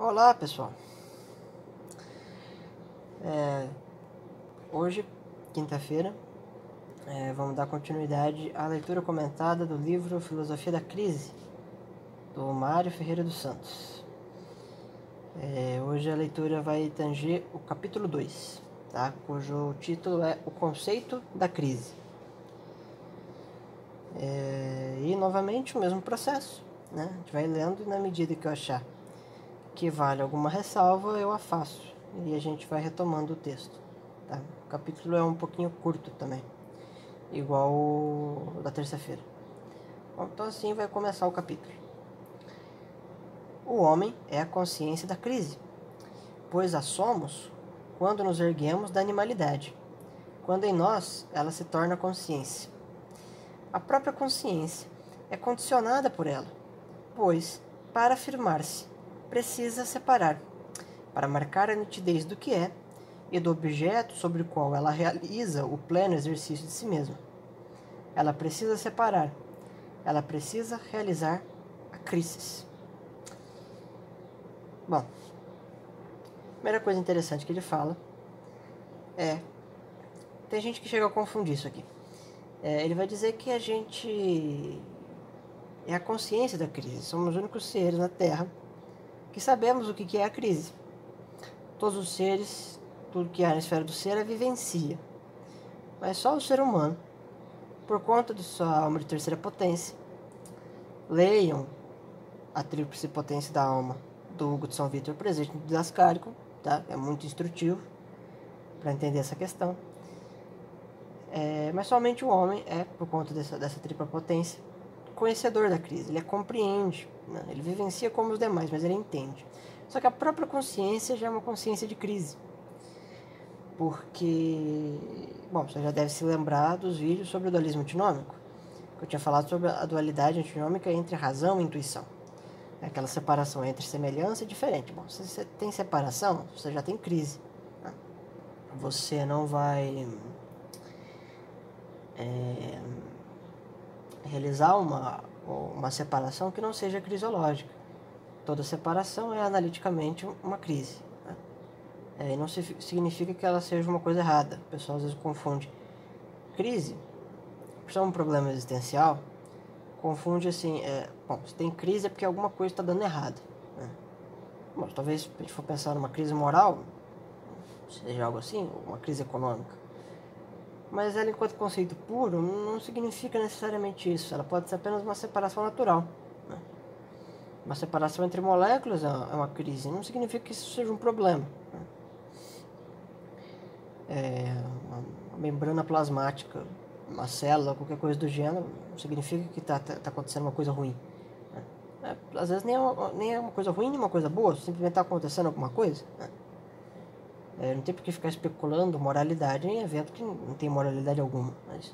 Olá pessoal, hoje, quinta-feira, vamos dar continuidade à leitura comentada do livro Filosofia da Crise, do Mário Ferreira dos Santos. Hoje a leitura vai tanger o capítulo 2, tá? Cujo título é O Conceito da Crise. E novamente o mesmo processo, né? A gente vai lendo e na medida que eu achar que vale alguma ressalva, eu a faço e a gente vai retomando o texto. Tá? O capítulo é um pouquinho curto também, igual o da terça-feira. Então assim vai começar o capítulo. O homem é a consciência da crise, pois a somos quando nos erguemos da animalidade, quando em nós ela se torna consciência. A própria consciência é condicionada por ela, pois, para afirmar-se, precisa separar, para marcar a nitidez do que é e do objeto sobre o qual ela realiza o pleno exercício de si mesma. Ela precisa separar, ela precisa realizar a crise. Bom, a primeira coisa interessante que ele fala é... Tem gente que chega a confundir isso aqui. Ele vai dizer que a gente é a consciência da crise. Somos os únicos seres na Terra que sabemos o que é a crise. Todos os seres, tudo que há na esfera do ser, a vivencia. Mas só o ser humano, por conta de sua alma de terceira potência, leiam a tríplice potência da alma do Hugo de São Vítor presente no Didascálico, tá? É muito instrutivo para entender essa questão. Mas somente o homem é, por conta dessa tripla potência, conhecedor da crise. Ele a compreende, né? Ele vivencia como os demais, mas ele entende. Só que a própria consciência já é uma consciência de crise. Porque, bom, você já deve se lembrar dos vídeos sobre o dualismo antinômico, que eu tinha falado sobre a dualidade antinômica entre razão e intuição. Aquela separação entre semelhança e diferente. Bom, se você tem separação, você já tem crise. Né? Você não vai realizar uma separação que não seja crisiológica. Toda separação é analiticamente uma crise. Né? E não significa que ela seja uma coisa errada. O pessoal às vezes confunde crise, por ser um problema existencial, confunde assim, bom, se tem crise é porque alguma coisa está dando errado. Né? Bom, talvez se a gente for pensar numa crise moral, seja algo assim, uma crise econômica. Mas ela, enquanto conceito puro, não significa necessariamente isso. Ela pode ser apenas uma separação natural. Né? Uma separação entre moléculas é uma crise. Não significa que isso seja um problema. Né? Uma membrana plasmática, uma célula, qualquer coisa do gênero, não significa que está acontecendo uma coisa ruim. Né? Às vezes nem é uma coisa ruim, nem uma coisa boa. Simplesmente está acontecendo alguma coisa. Né? Não tem por que ficar especulando moralidade em evento que não tem moralidade alguma. Mas...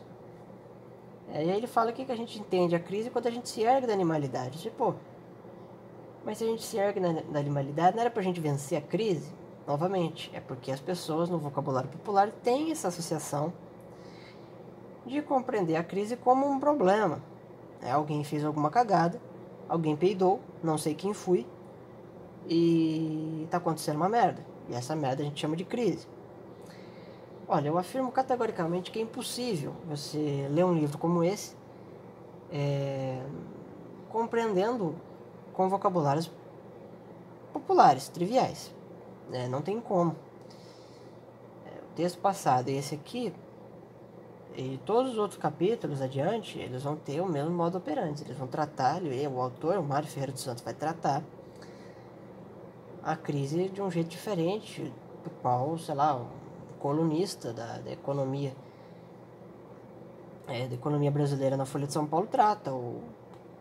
E aí ele fala que a gente entende a crise quando a gente se ergue da animalidade. Tipo, mas se a gente se ergue da animalidade, não era pra gente vencer a crise? Novamente, é porque as pessoas no vocabulário popular têm essa associação de compreender a crise como um problema. Alguém fez alguma cagada, alguém peidou, não sei quem fui, e tá acontecendo uma merda. E essa merda a gente chama de crise. Olha, eu afirmo categoricamente que é impossível você ler um livro como esse compreendendo com vocabulários populares, triviais. Não tem como. O texto passado e esse aqui, e todos os outros capítulos adiante, eles vão ter o mesmo modo operante. Eles vão tratar, o autor, o Mário Ferreira dos Santos, vai tratar a crise de um jeito diferente do qual, sei lá, um colunista da economia da economia brasileira na Folha de São Paulo trata. Ou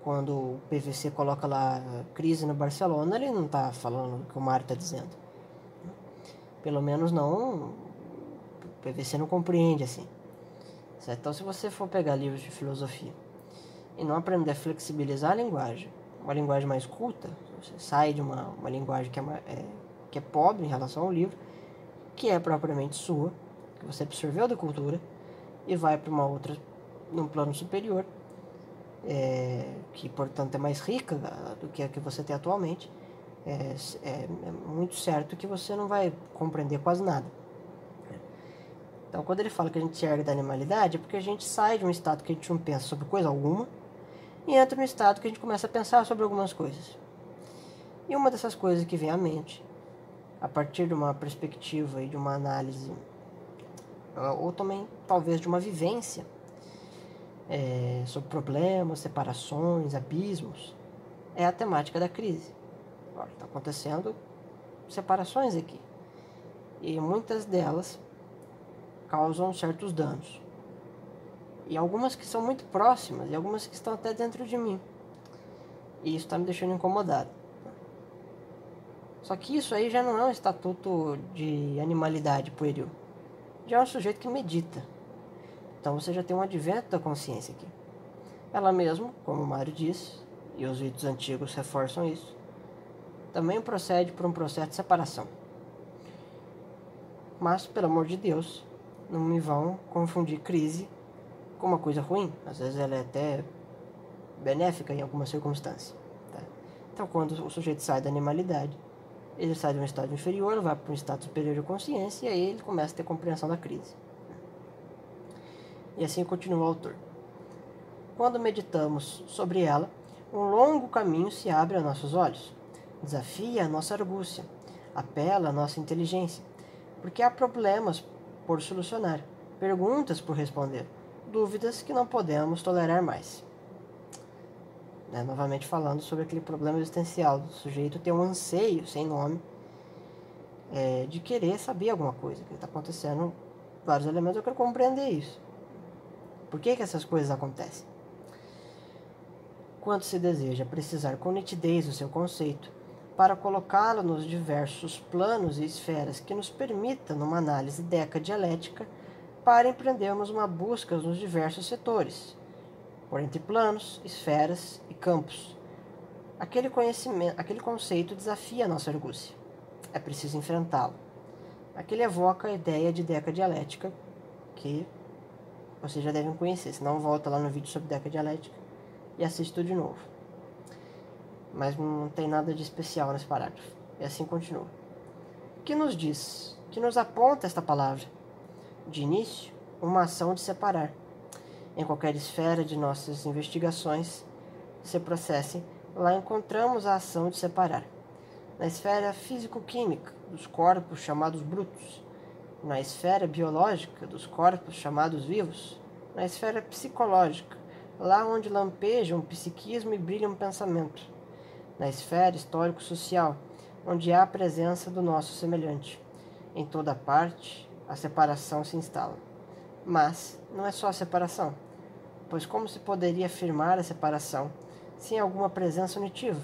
quando o PVC coloca lá crise no Barcelona, ele não está falando o que o Mário está dizendo. Pelo menos não, o PVC não compreende assim. Certo? Então, se você for pegar livros de filosofia e não aprender a flexibilizar a linguagem, uma linguagem mais culta, você sai de uma linguagem que é pobre em relação ao livro, que é propriamente sua, que você absorveu da cultura, e vai para uma outra, num plano superior, que portanto é mais rica do que a que você tem atualmente, é muito certo que você não vai compreender quase nada. Então, quando ele fala que a gente se ergue da animalidade, é porque a gente sai de um estado que a gente não pensa sobre coisa alguma e entra no estado que a gente começa a pensar sobre algumas coisas. E uma dessas coisas que vem à mente, a partir de uma perspectiva e de uma análise, ou também talvez de uma vivência sobre problemas, separações, abismos, é a temática da crise. Está acontecendo separações aqui e muitas delas causam certos danos. E algumas que são muito próximas e algumas que estão até dentro de mim. E isso está me deixando incomodado. Só que isso aí já não é um estatuto de animalidade pueril. Já é um sujeito que medita. Então você já tem um advento da consciência aqui. Ela mesmo, como o Mário disse, e os vídeos antigos reforçam isso, também procede por um processo de separação. Mas, pelo amor de Deus, não me vão confundir crise com uma coisa ruim. Às vezes ela é até benéfica em alguma circunstância. Tá? Então, quando o sujeito sai da animalidade, ele sai de um estado inferior, vai para um estado superior de consciência, e aí ele começa a ter compreensão da crise. E assim continua o autor. Quando meditamos sobre ela, um longo caminho se abre a nossos olhos, desafia a nossa argúcia, apela à nossa inteligência, porque há problemas por solucionar, perguntas por responder, dúvidas que não podemos tolerar mais. Novamente falando sobre aquele problema existencial do sujeito ter um anseio sem nome de querer saber alguma coisa, que está acontecendo vários elementos, eu quero compreender isso. Por que essas coisas acontecem? Quando se deseja precisar com nitidez do seu conceito, para colocá-lo nos diversos planos e esferas que nos permita, numa análise decadialética, para empreendermos uma busca nos diversos setores, por entre planos, esferas e campos. Aquele conceito desafia a nossa argúcia. É preciso enfrentá-lo. Aquele evoca a ideia de decadialética, que vocês já devem conhecer, senão volta lá no vídeo sobre decadialética e assiste tudo de novo. Mas não tem nada de especial nesse parágrafo. E assim continua. Que nos diz, que nos aponta esta palavra? De início, uma ação de separar. Em qualquer esfera de nossas investigações se processem, lá encontramos a ação de separar. Na esfera físico-química dos corpos chamados brutos, na esfera biológica dos corpos chamados vivos, na esfera psicológica, lá onde lampeja um psiquismo e brilha um pensamento, na esfera histórico-social, onde há a presença do nosso semelhante. Em toda parte, a separação se instala. Mas não é só a separação, pois como se poderia afirmar a separação sem alguma presença unitiva?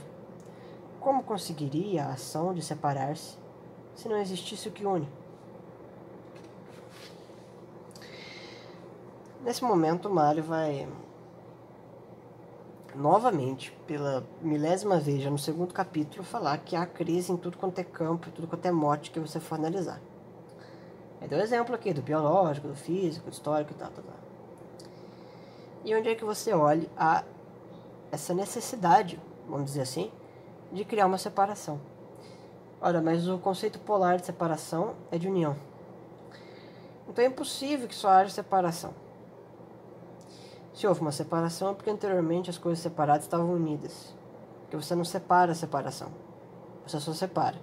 Como conseguiria a ação de separar-se se não existisse o que une? Nesse momento, o Mário vai novamente, pela milésima vez, já no segundo capítulo, falar que há crise em tudo quanto é campo, tudo quanto é mote que você for analisar. Ele deu exemplo aqui do biológico, do físico, do histórico e tal. E onde é que você olha a essa necessidade, vamos dizer assim, de criar uma separação? Ora, mas o conceito polar de separação é de união. Então é impossível que só haja separação. Se houve uma separação é porque anteriormente as coisas separadas estavam unidas. Porque você não separa a separação. Você só separa.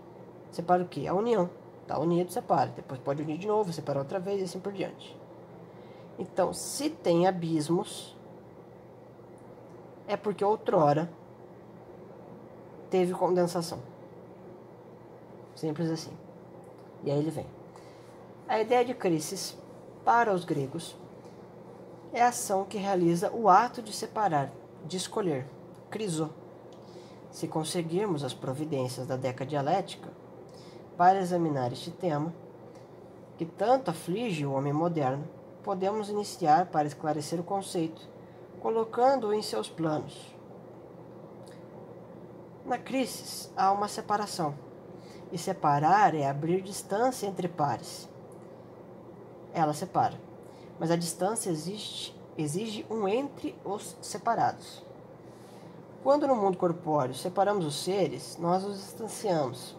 Separa o quê? A união. Está unido, separa. Depois pode unir de novo, separar outra vez e assim por diante. Então, se tem abismos, é porque outrora teve condensação. Simples assim. E aí ele vem. A ideia de crisis, para os gregos, é a ação que realiza o ato de separar, de escolher, criso. Se conseguirmos as providências da decadialética para examinar este tema, que tanto aflige o homem moderno, podemos iniciar para esclarecer o conceito, colocando-o em seus planos. Na crisis há uma separação, e separar é abrir distância entre pares. Ela separa, mas a distância exige um entre os separados. Quando no mundo corpóreo separamos os seres, nós os distanciamos.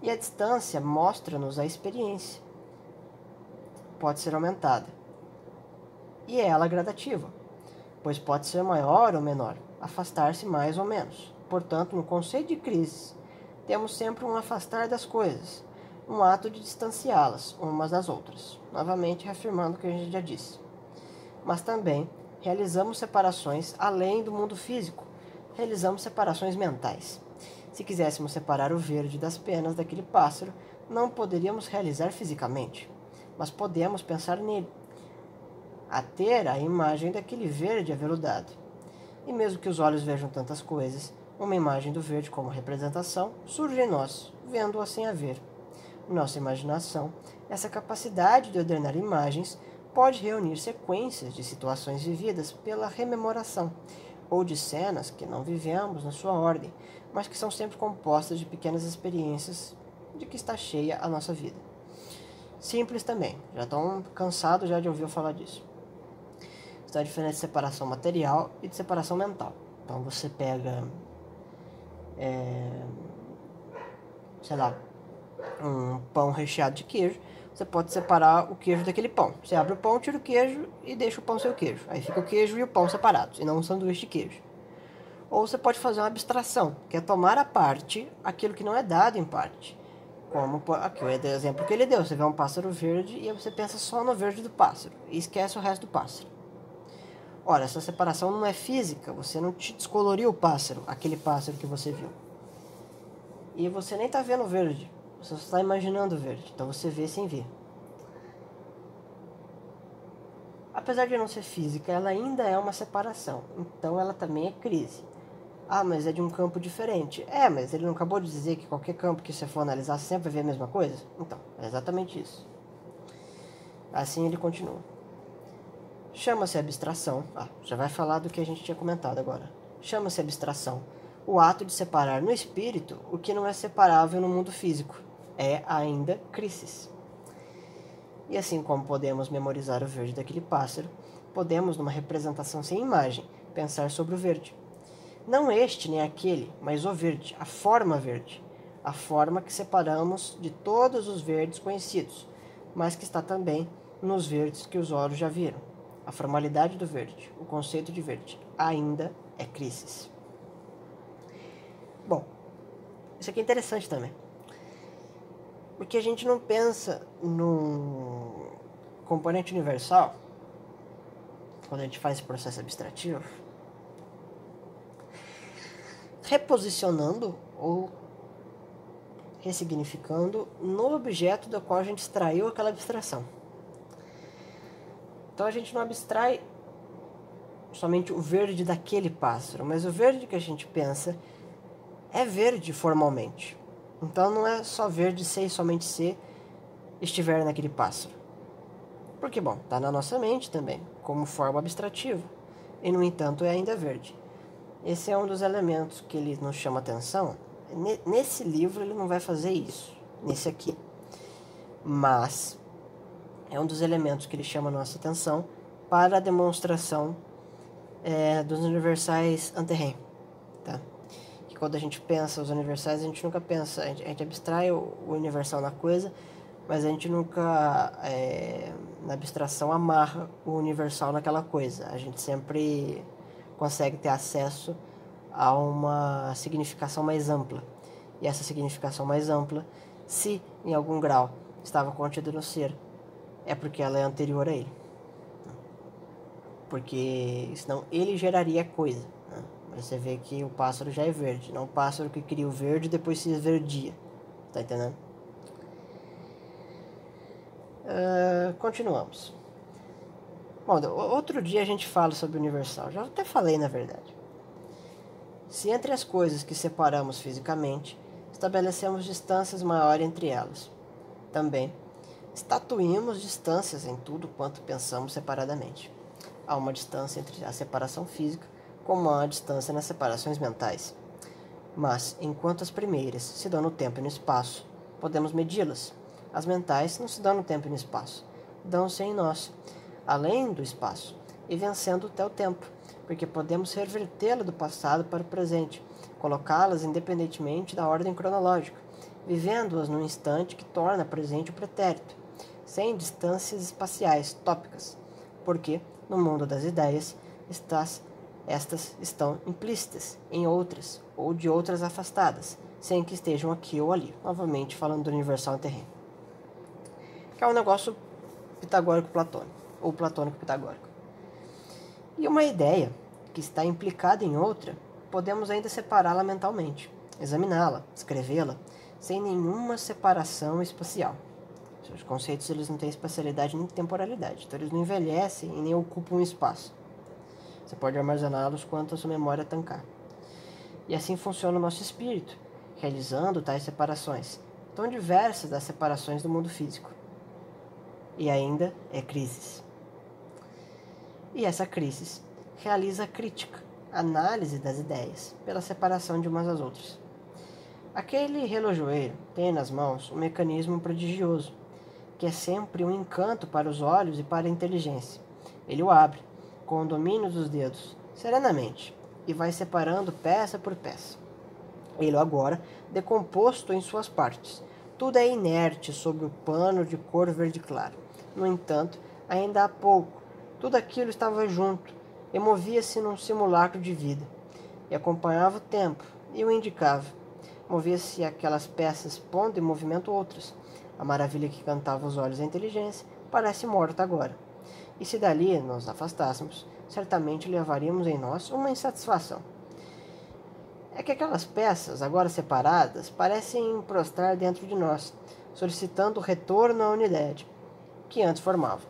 E a distância mostra-nos a experiência. Pode ser aumentada. E é ela gradativa, pois pode ser maior ou menor, afastar-se mais ou menos. Portanto, no conceito de crise, temos sempre um afastar das coisas, um ato de distanciá-las umas das outras, novamente reafirmando o que a gente já disse. Mas também realizamos separações além do mundo físico, realizamos separações mentais. Se quiséssemos separar o verde das penas daquele pássaro, não poderíamos realizar fisicamente, mas podemos pensar nele, a ter a imagem daquele verde aveludado. E mesmo que os olhos vejam tantas coisas, uma imagem do verde como representação surge em nós, vendo-a sem a ver. Nossa imaginação, essa capacidade de ordenar imagens, pode reunir sequências de situações vividas pela rememoração, ou de cenas que não vivemos na sua ordem, mas que são sempre compostas de pequenas experiências de que está cheia a nossa vida. Simples também, já estão cansados já de ouvir eu falar disso. Está a diferença de separação material e de separação mental. Então você pega, sei lá, um pão recheado de queijo, você pode separar o queijo daquele pão. Você abre o pão, tira o queijo e deixa o pão ser o queijo. Aí fica o queijo e o pão separados, e não um sanduíche de queijo. Ou você pode fazer uma abstração, que é tomar à parte aquilo que não é dado em parte. Como aqui o exemplo que ele deu, você vê um pássaro verde e você pensa só no verde do pássaro e esquece o resto do pássaro. Ora, essa separação não é física, você não te descoloriu o pássaro, aquele pássaro que você viu. E você nem está vendo o verde, você só está imaginando o verde, então você vê sem ver. Apesar de não ser física, ela ainda é uma separação, então ela também é crise. Ah, mas é de um campo diferente. Mas ele não acabou de dizer que qualquer campo que você for analisar sempre vai ver a mesma coisa? Então, é exatamente isso. Assim ele continua. Chama-se abstração. Já vai falar do que a gente tinha comentado agora. Chama-se abstração o ato de separar no espírito o que não é separável no mundo físico. É ainda crisis. E assim como podemos memorizar o verde daquele pássaro, podemos, numa representação sem imagem, pensar sobre o verde. Não este nem aquele, mas o verde, a forma verde. A forma que separamos de todos os verdes conhecidos, mas que está também nos verdes que os olhos já viram. A formalidade do verde, o conceito de verde, ainda é crisis. Bom, isso aqui é interessante também. Porque a gente não pensa no componente universal, quando a gente faz esse processo abstrativo, reposicionando ou ressignificando no objeto do qual a gente extraiu aquela abstração. Então a gente não abstrai somente o verde daquele pássaro, mas o verde que a gente pensa é verde formalmente. Então não é só verde se e somente se estiver naquele pássaro. Porque, bom, está na nossa mente também, como forma abstrativa, e no entanto é ainda verde. Esse é um dos elementos que ele nos chama atenção. Nesse livro ele não vai fazer isso, nesse aqui. Mas é um dos elementos que ele chama a nossa atenção para a demonstração dos universais ante-rem. Tá? Que quando a gente pensa os universais, a gente nunca pensa, a gente abstrai o universal na coisa, mas a gente nunca, na abstração, amarra o universal naquela coisa. A gente sempre consegue ter acesso a uma significação mais ampla. E essa significação mais ampla, se em algum grau estava contida no ser, é porque ela é anterior a ele. Porque senão ele geraria coisa. Né? Você vê que o pássaro já é verde, não o pássaro que cria o verde e depois se esverdia. Tá entendendo? Continuamos. Bom, outro dia a gente fala sobre o universal. Já até falei, na verdade. Se entre as coisas que separamos fisicamente, estabelecemos distâncias maiores entre elas. Também, estatuímos distâncias em tudo quanto pensamos separadamente. Há uma distância entre a separação física, como há uma distância nas separações mentais. Mas, enquanto as primeiras se dão no tempo e no espaço, podemos medi-las. As mentais não se dão no tempo e no espaço, dão-se em nós, além do espaço, e vencendo até o tempo, porque podemos revertê-la do passado para o presente, colocá-las independentemente da ordem cronológica, vivendo-as num instante que torna presente o pretérito, sem distâncias espaciais tópicas, porque, no mundo das ideias, estas estão implícitas em outras, ou de outras afastadas, sem que estejam aqui ou ali. Novamente falando do universal em terreno. Que é um negócio pitagórico-platônico, ou platônico-pitagórico. E uma ideia que está implicada em outra, podemos ainda separá-la mentalmente, examiná-la, escrevê-la, sem nenhuma separação espacial. Os conceitos eles não têm espacialidade nem temporalidade, então eles não envelhecem e nem ocupam um espaço. Você pode armazená-los quanto a sua memória tancar. E assim funciona o nosso espírito, realizando tais separações, tão diversas das separações do mundo físico. E ainda é crises. E essa crise realiza a crítica, análise das ideias, pela separação de umas das outras. Aquele relojoeiro tem nas mãos um mecanismo prodigioso, que é sempre um encanto para os olhos e para a inteligência. Ele o abre, com o domínio dos dedos, serenamente, e vai separando peça por peça. Ele agora, decomposto em suas partes. Tudo é inerte sob o pano de cor verde claro. No entanto, ainda há pouco, tudo aquilo estava junto, e movia-se num simulacro de vida, e acompanhava o tempo, e o indicava. Movia-se aquelas peças pondo em movimento outras. A maravilha que cantava os olhos da inteligência parece morta agora. E se dali nos afastássemos, certamente levaríamos em nós uma insatisfação. É que aquelas peças, agora separadas, parecem prostrar dentro de nós, solicitando o retorno à unidade que antes formavam.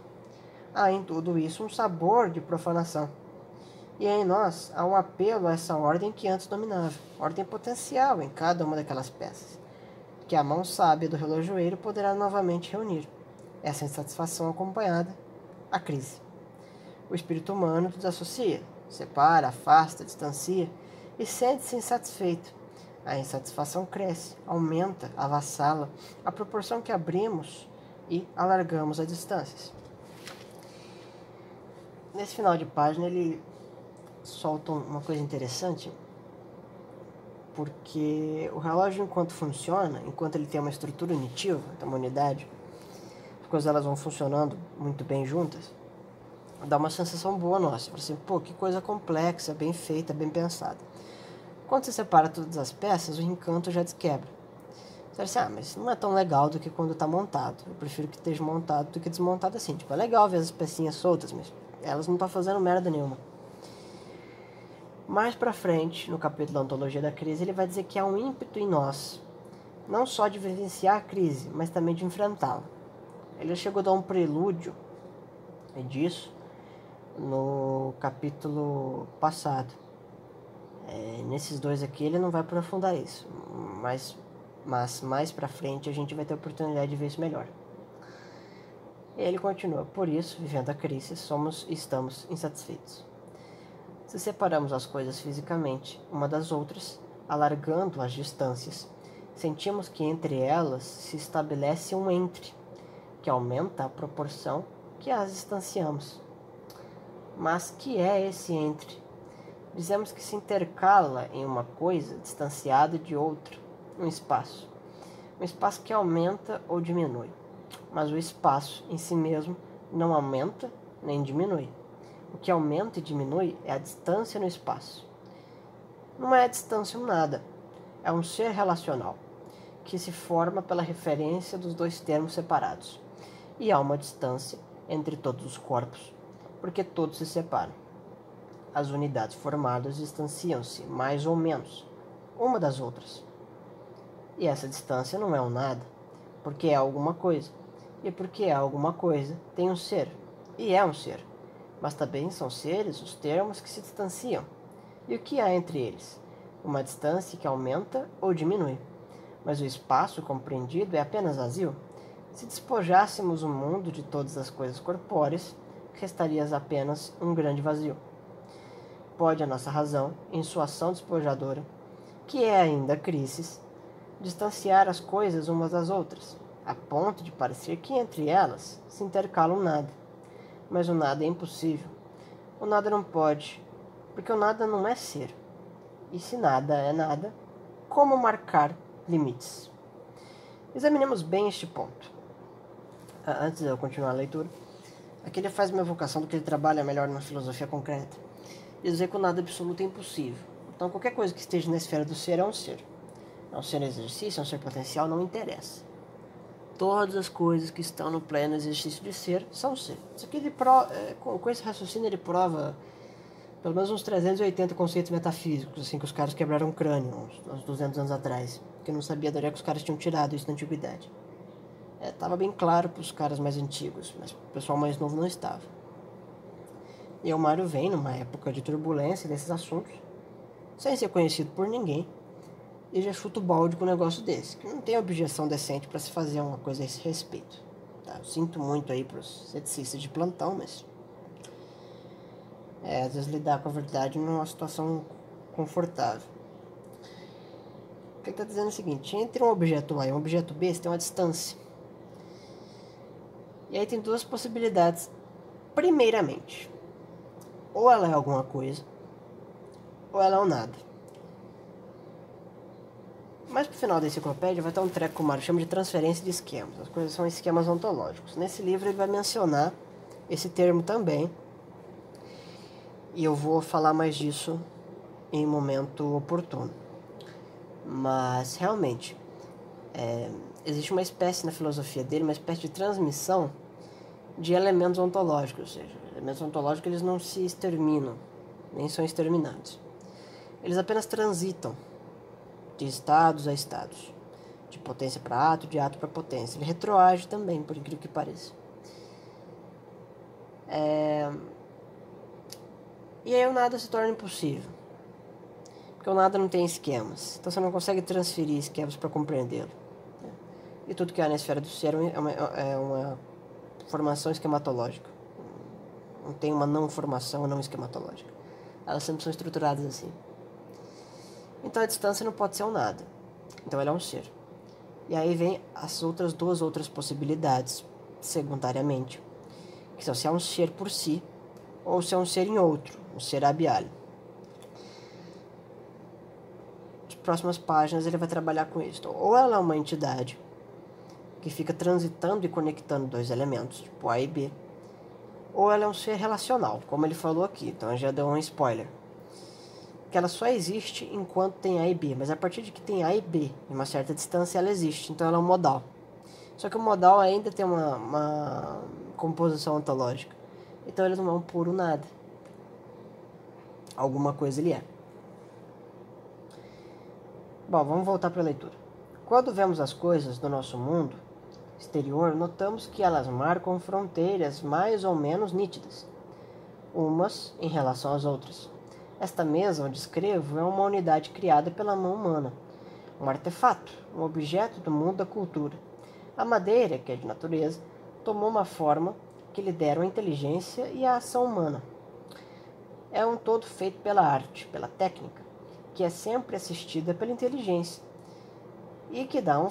Há em tudo isso um sabor de profanação. E em nós há um apelo a essa ordem que antes dominava, ordem potencial em cada uma daquelas peças, que a mão sábia do relojoeiro poderá novamente reunir. Essa insatisfação acompanhada, a crise. O espírito humano desassocia, separa, afasta, distancia e sente-se insatisfeito. A insatisfação cresce, aumenta, avassala, à proporção que abrimos e alargamos as distâncias. Nesse final de página ele solta uma coisa interessante, porque o relógio, enquanto funciona, enquanto ele tem uma estrutura unitiva, uma unidade, as coisas elas vão funcionando muito bem juntas, dá uma sensação boa nossa. Fala assim, pô, que coisa complexa, bem feita, bem pensada. Quando você separa todas as peças, o encanto já desquebra. Você fala assim, mas não é tão legal do que quando está montado. Eu prefiro que esteja montado do que desmontado assim. Tipo, é legal ver as pecinhas soltas, mas elas não estão fazendo merda nenhuma. Mais pra frente, no capítulo da Ontologia da Crise, ele vai dizer que há um ímpeto em nós, não só de vivenciar a crise, mas também de enfrentá-la. Ele chegou a dar um prelúdio disso no capítulo passado. Nesses dois aqui ele não vai aprofundar isso, mas mais pra frente a gente vai ter a oportunidade de ver isso melhor. E ele continua, por isso, vivendo a crise, estamos insatisfeitos. Se separamos as coisas fisicamente uma das outras, alargando as distâncias, sentimos que entre elas se estabelece um entre, que aumenta a proporção que as distanciamos. Mas que é esse entre? Dizemos que se intercala em uma coisa distanciada de outra, um espaço. Um espaço que aumenta ou diminui, mas o espaço em si mesmo não aumenta nem diminui. O que aumenta e diminui é a distância no espaço. Não é a distância um nada, é um ser relacional, que se forma pela referência dos dois termos separados. E há uma distância entre todos os corpos, porque todos se separam. As unidades formadas distanciam-se, mais ou menos, uma das outras. E essa distância não é um nada, porque é alguma coisa. E porque é alguma coisa, tem um ser, e é um ser. Mas também são seres os termos que se distanciam. E o que há entre eles? Uma distância que aumenta ou diminui. Mas o espaço compreendido é apenas vazio. Se despojássemos o mundo de todas as coisas corpóreas, restaria apenas um grande vazio. Pode a nossa razão, em sua ação despojadora, que é ainda crises, distanciar as coisas umas das outras, a ponto de parecer que entre elas se intercala um nada. Mas o nada é impossível. O nada não pode, Porque o nada não é ser. E se nada é nada, como marcar limites? Examinemos bem este ponto. Antes de eu continuar a leitura, aqui ele faz uma evocação do que ele trabalha melhor na filosofia concreta. Dizer que o nada absoluto é impossível. Então qualquer coisa que esteja na esfera do ser é um ser. É um ser em exercício, é um ser potencial, não interessa. Todas as coisas que estão no pleno exercício de ser são ser. Isso aqui com esse raciocínio ele prova pelo menos uns 380 conceitos metafísicos, assim, que os caras quebraram o crânio uns 200 anos atrás. Porque não sabia da onde é que os caras tinham tirado isso na antiguidade. Tava bem claro para os caras mais antigos, mas o pessoal mais novo não estava. E o Mário vem numa época de turbulência desses assuntos, sem ser conhecido por ninguém, e já chuta o balde com um negócio desse, que não tem objeção decente para se fazer uma coisa a esse respeito. Tá? Eu sinto muito aí pros ceticistas de plantão, mas às vezes lidar com a verdade não é uma situação confortável. O que ele está dizendo é o seguinte: entre um objeto A e um objeto B, você tem uma distância. E aí tem duas possibilidades. Primeiramente, ou ela é alguma coisa, ou ela é um nada. Mas pro final da enciclopédia vai ter um treco que o Mário chama de transferência de esquemas. As coisas são esquemas ontológicos. Nesse livro ele vai mencionar esse termo também. E eu vou falar mais disso em momento oportuno. Mas realmente, existe uma espécie na filosofia dele, uma espécie de transmissão de elementos ontológicos. Ou seja, elementos ontológicos eles não se exterminam, nem são exterminados. Eles apenas transitam de estados a estados, de potência para ato, de ato para potência. Ele retroage também, por incrível que pareça. E aí o nada se torna impossível, porque o nada não tem esquemas, então você não consegue transferir esquemas para compreendê-lo. E tudo que há na esfera do ser é uma formação esquematológica. Não tem uma não formação não esquematológica. Elas sempre são estruturadas assim. Então a distância não pode ser um nada. Então ela é um ser. E aí vem as duas outras possibilidades, secundariamente. Que são se é um ser por si, ou se é um ser em outro, um ser abial. Nas próximas páginas ele vai trabalhar com isso. Então, ou ela é uma entidade que fica transitando e conectando dois elementos, tipo A e B, ou ela é um ser relacional, como ele falou aqui. Então já deu um spoiler. Que ela só existe enquanto tem A e B, mas a partir de que tem A e B em uma certa distância ela existe, então ela é um modal. Só que o modal ainda tem uma composição ontológica, então ele não é um puro nada. Alguma coisa ele é. Bom, vamos voltar para a leitura. Quando vemos as coisas do nosso mundo exterior, notamos que elas marcam fronteiras mais ou menos nítidas, umas em relação às outras. Esta mesa onde escrevo é uma unidade criada pela mão humana, um artefato, um objeto do mundo da cultura. A madeira, que é de natureza, tomou uma forma que lhe deram a inteligência e a ação humana. É um todo feito pela arte, pela técnica, que é sempre assistida pela inteligência e que dá um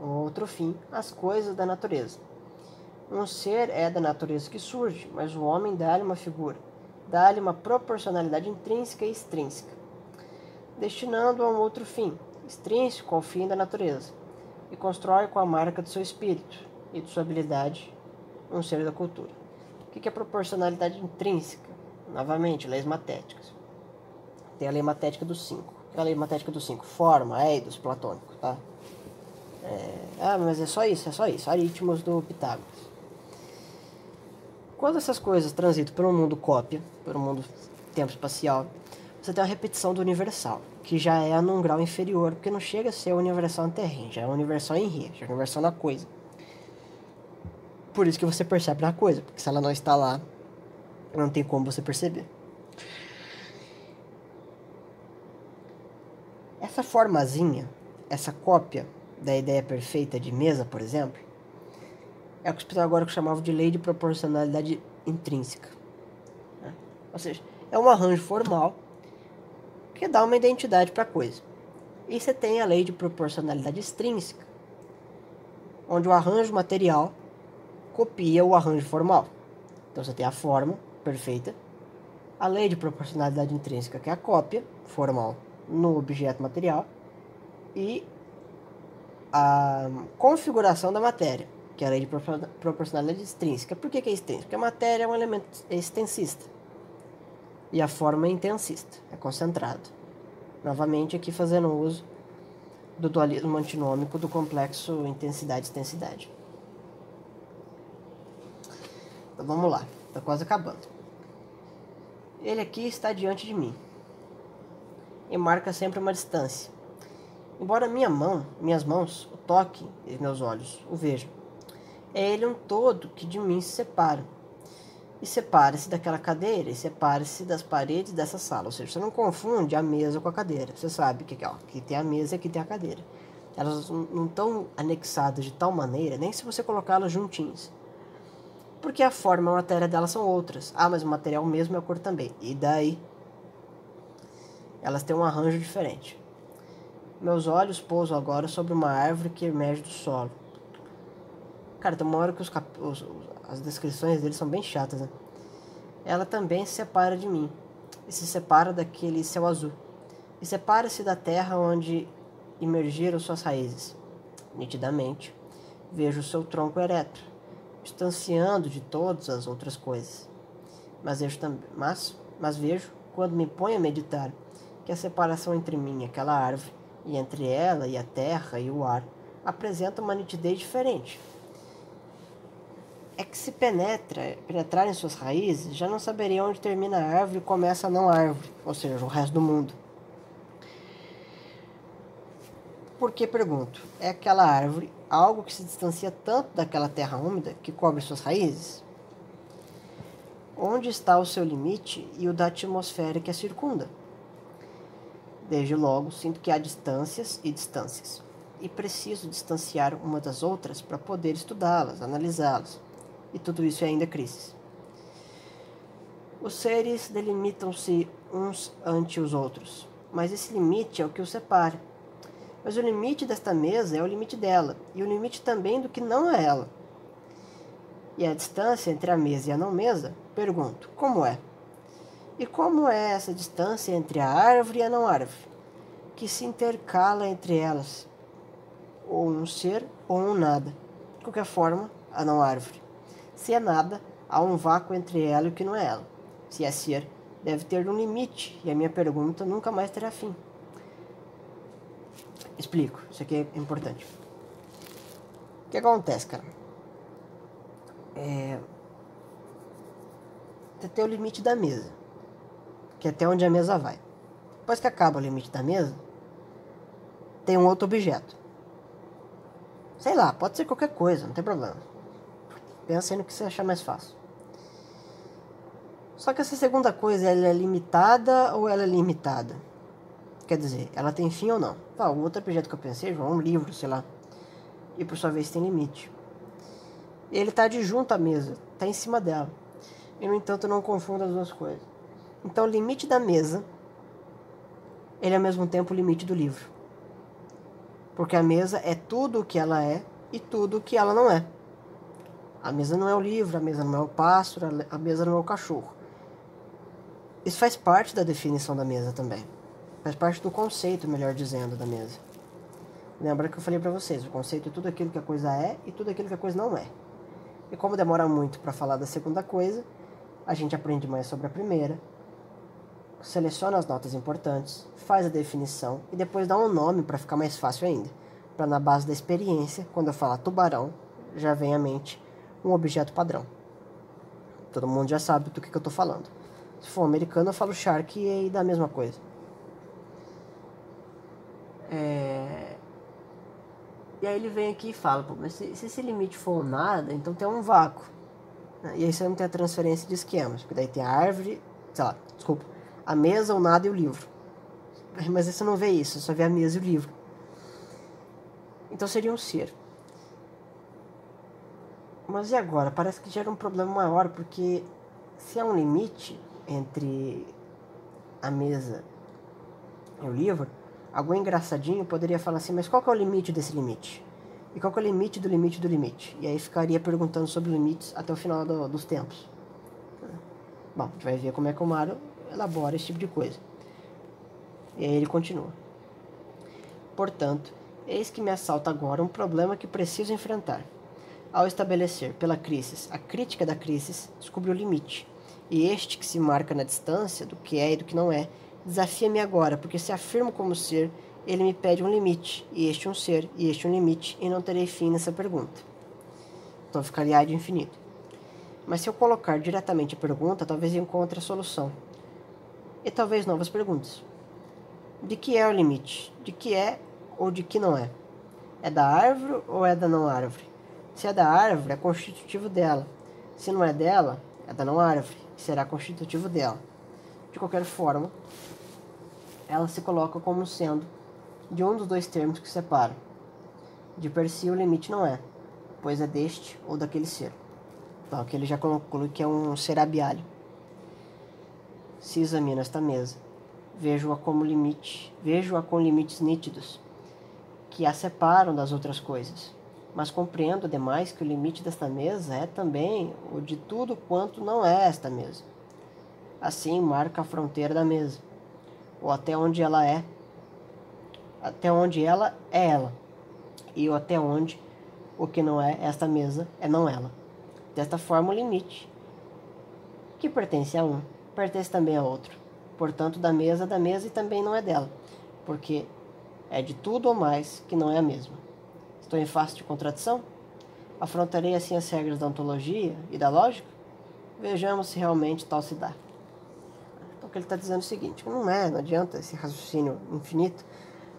outro fim às coisas da natureza. Um ser é da natureza que surge, mas o homem dá-lhe uma figura, dá-lhe uma proporcionalidade intrínseca e extrínseca, destinando a um outro fim, extrínseco ao fim da natureza, e constrói com a marca do seu espírito e de sua habilidade um ser da cultura. O que é proporcionalidade intrínseca? Novamente, leis matéticas. Tem a lei matética dos 5. A lei matética dos 5, forma, eidos, platônico, tá? Mas é só isso, aritmos do Pitágoras. Quando essas coisas transitam pelo mundo cópia, pelo mundo tempo espacial, você tem uma repetição do universal, que já é num grau inferior, porque não chega a ser o universal em terreno, já é o universal em ré, já é o universal na coisa. Por isso que você percebe na coisa, porque se ela não está lá, não tem como você perceber. Essa formazinha, essa cópia da ideia perfeita de mesa, por exemplo, é o que os pitagóricos chamavam de lei de proporcionalidade intrínseca. Ou seja, é um arranjo formal que dá uma identidade para a coisa. E você tem a lei de proporcionalidade extrínseca, onde o arranjo material copia o arranjo formal. Então você tem a forma perfeita A lei de proporcionalidade intrínseca, que é a cópia formal no objeto material, e a configuração da matéria, que é a lei de proporcionalidade extrínseca. Por que é extrínseca? Porque a matéria é um elemento extensista e a forma é intensista, é concentrado. Novamente aqui fazendo uso do dualismo antinômico do complexo intensidade-extensidade. Então vamos lá, está quase acabando. Ele aqui está diante de mim e marca sempre uma distância. Embora minhas mãos o toquem e meus olhos o vejam, é ele um todo que de mim se separa. E separa-se daquela cadeira, e separa-se das paredes dessa sala. Ou seja, você não confunde a mesa com a cadeira. Você sabe que aqui tem a mesa e aqui tem a cadeira. Elas não estão anexadas de tal maneira, nem se você colocá-las juntinhas. Porque a forma e a matéria delas são outras. Ah, mas o material mesmo é a cor também. E daí? Elas têm um arranjo diferente. Meus olhos pousam agora sobre uma árvore que emerge do solo. Cara, tem uma hora que as descrições deles são bem chatas, né? Ela também se separa de mim. E se separa daquele céu azul. E separa-se da terra onde emergiram suas raízes. Nitidamente, vejo o seu tronco ereto, distanciando de todas as outras coisas. Mas vejo, quando me ponho a meditar, que a separação entre mim e aquela árvore, e entre ela e a terra e o ar, apresenta uma nitidez diferente. É que se penetrar em suas raízes, já não saberia onde termina a árvore e começa a não árvore, ou seja, o resto do mundo. Por que pergunto? É aquela árvore algo que se distancia tanto daquela terra úmida que cobre suas raízes? Onde está o seu limite e o da atmosfera que a circunda? Desde logo, sinto que há distâncias e distâncias, e preciso distanciar uma das outras para poder estudá-las, analisá-las. E tudo isso é ainda crise. Os seres delimitam-se uns ante os outros, mas esse limite é o que os separa. Mas o limite desta mesa é o limite dela, e o limite também do que não é ela. E a distância entre a mesa e a não mesa, pergunto, como é? E como é essa distância entre a árvore e a não árvore, que se intercala entre elas, ou um ser ou um nada? De qualquer forma, a não árvore. Se é nada, há um vácuo entre ela e o que não é ela. Se é ser, deve ter um limite, e a minha pergunta nunca mais terá fim. Explico, isso aqui é importante. O que acontece, cara? Você tem o limite da mesa, que é até onde a mesa vai. Depois que acaba o limite da mesa, tem um outro objeto. Sei lá, pode ser qualquer coisa, não tem problema. Pensa aí no que você achar mais fácil. Só que essa segunda coisa, ela é limitada ou ela é limitada? Quer dizer, ela tem fim ou não? O outro objeto que eu pensei, João, é um livro, sei lá. E por sua vez tem limite. Ele está adjunto à mesa, está em cima dela. E no entanto eu não confundo as duas coisas. Então o limite da mesa, ele é ao mesmo tempo o limite do livro. Porque a mesa é tudo o que ela é e tudo o que ela não é. A mesa não é o livro, a mesa não é o pássaro, a mesa não é o cachorro. Isso faz parte da definição da mesa também. Faz parte do conceito, melhor dizendo, da mesa. Lembra que eu falei pra vocês, o conceito é tudo aquilo que a coisa é e tudo aquilo que a coisa não é. E como demora muito para falar da segunda coisa, a gente aprende mais sobre a primeira, seleciona as notas importantes, faz a definição e depois dá um nome para ficar mais fácil ainda. Para na base da experiência, quando eu falar tubarão, já vem à mente um objeto padrão. Todo mundo já sabe do que eu tô falando. Se for americano, eu falo shark e aí dá a mesma coisa. E aí ele vem aqui e fala, pô, mas se esse limite for nada, então tem um vácuo. E aí você não tem a transferência de esquemas, porque daí tem a árvore, sei lá, desculpa, a mesa, o nada e o livro. Mas você não vê isso, você só vê a mesa e o livro. Então seria um ser. Mas e agora? Parece que gera um problema maior, porque se há um limite entre a mesa e o livro, algum engraçadinho poderia falar assim, mas qual que é o limite desse limite? E qual que é o limite do limite do limite? E aí ficaria perguntando sobre limites até o final dos tempos. Bom, a gente vai ver como é que o Mario elabora esse tipo de coisa. E aí ele continua. Portanto, eis que me assalta agora um problema que preciso enfrentar. Ao estabelecer pela crísis a crítica da crísis, descobri o limite. E este que se marca na distância do que é e do que não é, desafia-me agora, porque se afirmo como ser, ele me pede um limite, e este um ser, e este um limite, e não terei fim nessa pergunta. Então ficaria de infinito. Mas se eu colocar diretamente a pergunta, talvez encontre a solução. E talvez novas perguntas. De que é o limite? De que é ou de que não é? É da árvore ou é da não árvore? Se é da árvore, é constitutivo dela. Se não é dela, é da não árvore, será constitutivo dela. De qualquer forma, ela se coloca como sendo de um dos dois termos que separam. De per si o limite não é, pois é deste ou daquele ser. Então, aqui ele já conclui que é um ser abiálio. Se examino esta mesa, vejo-a com limites nítidos, que a separam das outras coisas. Mas compreendo, ademais, que o limite desta mesa é também o de tudo quanto não é esta mesa. Assim marca a fronteira da mesa, ou até onde ela é ela, e o até onde o que não é esta mesa é não ela. Desta forma, o limite, que pertence a um, pertence também a outro. Portanto, da mesa e também não é dela, porque é de tudo ou mais que não é a mesma. Estou em face de contradição? Afrontarei assim as regras da ontologia e da lógica? Vejamos se realmente tal se dá. Então, o que ele está dizendo é o seguinte: não adianta esse raciocínio infinito,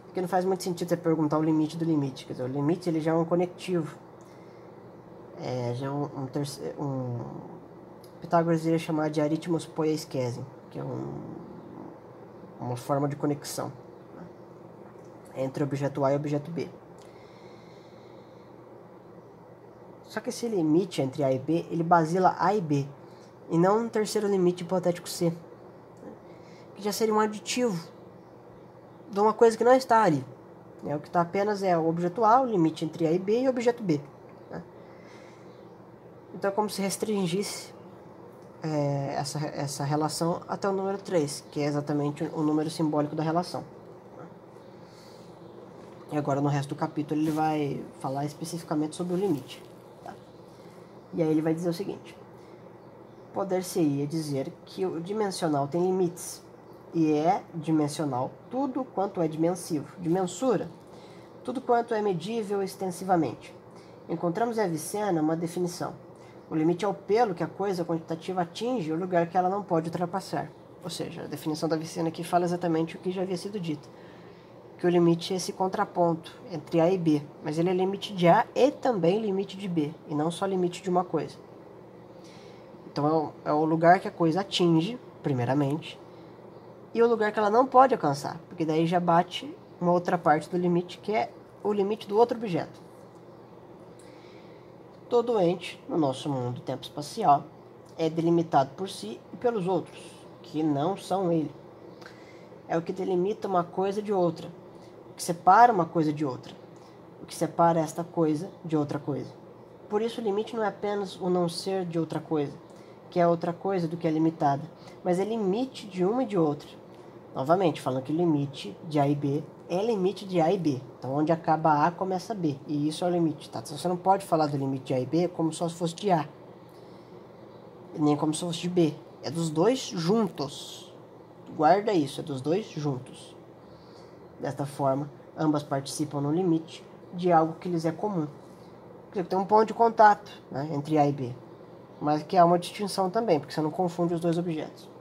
porque não faz muito sentido você perguntar o limite do limite. Quer dizer, o limite ele já é um conectivo. Já é Pitágoras iria chamar de aritmos poiesquesin, que é uma forma de conexão, né, entre objeto A e objeto B. Só que esse limite entre A e B, ele basila A e B, e não no terceiro limite hipotético C, que já seria um aditivo de uma coisa que não está ali. O que está apenas é o objeto A, o limite entre A e B e o objeto B. Né? Então é como se restringisse essa relação até o número 3, que é exatamente o número simbólico da relação. E agora no resto do capítulo ele vai falar especificamente sobre o limite. Tá? E aí ele vai dizer o seguinte: poder-se-ia dizer que o dimensional tem limites, e é dimensional tudo quanto é dimensivo, de mensura, tudo quanto é medível extensivamente. Encontramos em Avicena uma definição. O limite é o pelo que a coisa quantitativa atinge o lugar que ela não pode ultrapassar. Ou seja, a definição da Avicena aqui fala exatamente o que já havia sido dito. Que o limite é esse contraponto entre A e B, mas ele é limite de A e também limite de B, e não só limite de uma coisa. Então é o lugar que a coisa atinge, primeiramente, e o lugar que ela não pode alcançar, porque daí já bate uma outra parte do limite, que é o limite do outro objeto. Todo ente, no nosso mundo tempo espacial, é delimitado por si e pelos outros, que não são ele. É o que delimita uma coisa de outra, o que separa uma coisa de outra, o que separa esta coisa de outra coisa. Por isso o limite não é apenas o não ser de outra coisa, que é outra coisa do que é limitada, mas é limite de uma e de outra. Novamente, falando que o limite de A e B é limite de A e B. Então, onde acaba A, começa B. E isso é o limite, tá? Você não pode falar do limite de A e B como só se fosse de A, nem como se fosse de B. É dos dois juntos. Guarda isso, é dos dois juntos. Desta forma, ambas participam no limite de algo que lhes é comum. Tem um ponto de contato, né, entre A e B, mas que há uma distinção também, porque você não confunde os dois objetos.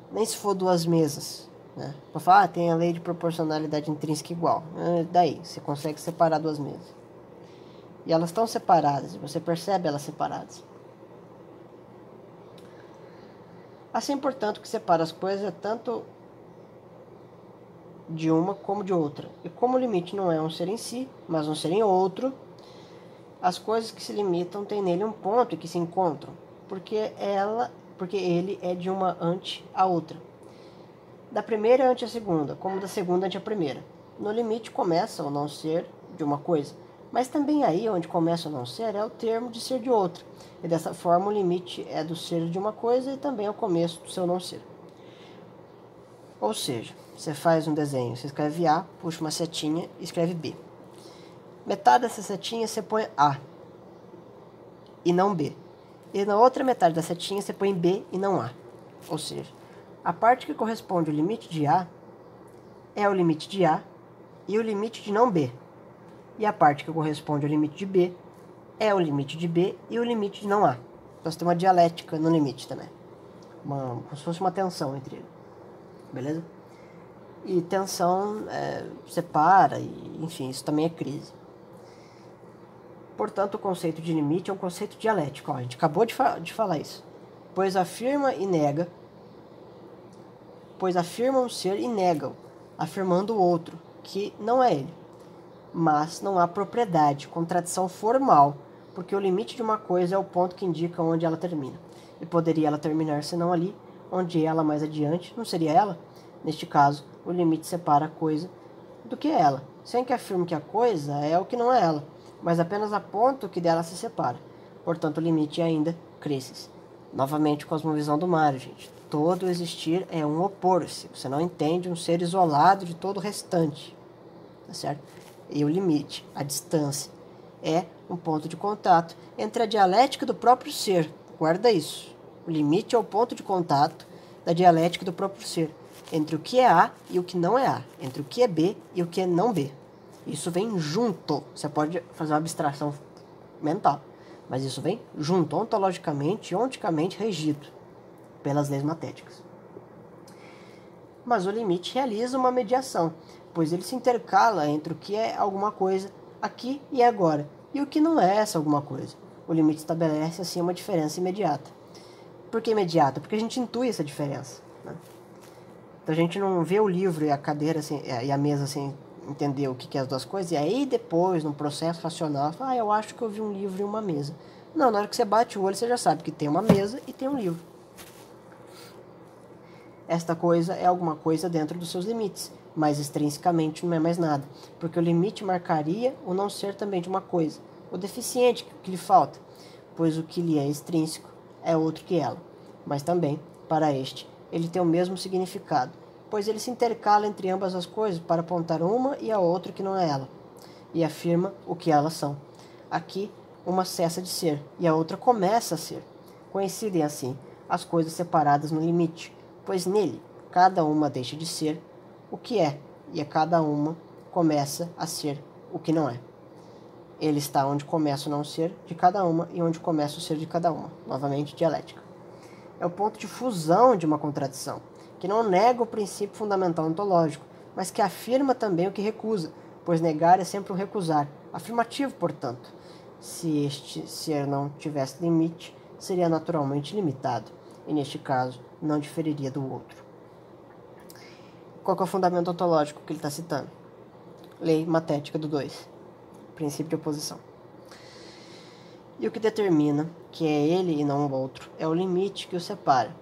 Nem se for duas mesas, né, para falar, tem a lei de proporcionalidade intrínseca igual. Daí, você consegue separar duas mesas. E elas estão separadas, e você percebe elas separadas. Assim, portanto, o que separa as coisas é tanto de uma como de outra. E como o limite não é um ser em si, mas um ser em outro, as coisas que se limitam têm nele um ponto e que se encontram, porque ele é de uma ante a outra. Da primeira ante a segunda, como da segunda ante a primeira. No limite começa o não ser de uma coisa, mas também aí onde começa o não ser é o termo de ser de outra. E dessa forma o limite é do ser de uma coisa e também é o começo do seu não ser. Ou seja, você faz um desenho, você escreve A, puxa uma setinha e escreve B. Metade dessa setinha você põe A e não B. E na outra metade da setinha você põe B e não A. Ou seja, a parte que corresponde ao limite de A é o limite de A e o limite de não B. E a parte que corresponde ao limite de B é o limite de B e o limite de não A. Então você tem uma dialética no limite também. Como se fosse uma tensão entre eles. Beleza? E tensão separa, e, enfim, isso também é crise. Portanto, o conceito de limite é um conceito dialético. Ó, a gente acabou de falar isso. Pois afirma e nega. Pois afirma um ser e negam, afirmando o outro, que não é ele. Mas não há propriedade, contradição formal, porque o limite de uma coisa é o ponto que indica onde ela termina. E poderia ela terminar senão ali, onde ela mais adiante não seria ela? Neste caso, o limite separa a coisa do que é ela, sem que afirme que a coisa é o que não é ela, mas apenas aponta o que dela se separa. Portanto, o limite é ainda cresce. Novamente, cosmovisão do Mário, gente. Todo existir é um opor-se. Você não entende um ser isolado de todo o restante. Tá certo? E o limite, a distância, é um ponto de contato entre a dialética do próprio ser. Guarda isso. O limite é o ponto de contato da dialética do próprio ser, entre o que é A e o que não é A, entre o que é B e o que é não B. Isso vem junto. Você pode fazer uma abstração mental, mas isso vem junto, ontologicamente e onticamente regido pelas leis matéticas. Mas o limite realiza uma mediação, pois ele se intercala entre o que é alguma coisa aqui e agora e o que não é essa alguma coisa. O limite estabelece assim uma diferença imediata. Por que imediata? Porque a gente intui essa diferença, né? Então a gente não vê o livro e a cadeira assim, e a mesa sem entender o que é as duas coisas, e aí depois, num processo racional, fala, eu acho que eu vi um livro e uma mesa. Não, na hora que você bate o olho, você já sabe que tem uma mesa e tem um livro. Esta coisa é alguma coisa dentro dos seus limites, mas extrinsecamente não é mais nada, porque o limite marcaria o não ser também de uma coisa, o deficiente que lhe falta, pois o que lhe é extrínseco é outro que ela, mas também, para este, ele tem o mesmo significado, pois ele se intercala entre ambas as coisas para apontar uma e a outra que não é ela, e afirma o que elas são. Aqui, uma cessa de ser, e a outra começa a ser. Coincidem assim as coisas separadas no limite, pois nele cada uma deixa de ser o que é, e a cada uma começa a ser o que não é. Ele está onde começa o não ser de cada uma e onde começa o ser de cada uma. Novamente, dialética. É o ponto de fusão de uma contradição, que não nega o princípio fundamental ontológico, mas que afirma também o que recusa, pois negar é sempre um recusar, afirmativo, portanto. Se este ser não tivesse limite, seria naturalmente limitado, e neste caso, não diferiria do outro. Qual que é o fundamento ontológico que ele está citando? Lei matética do 2, princípio de oposição. E o que determina que é ele e não o outro é o limite que o separa.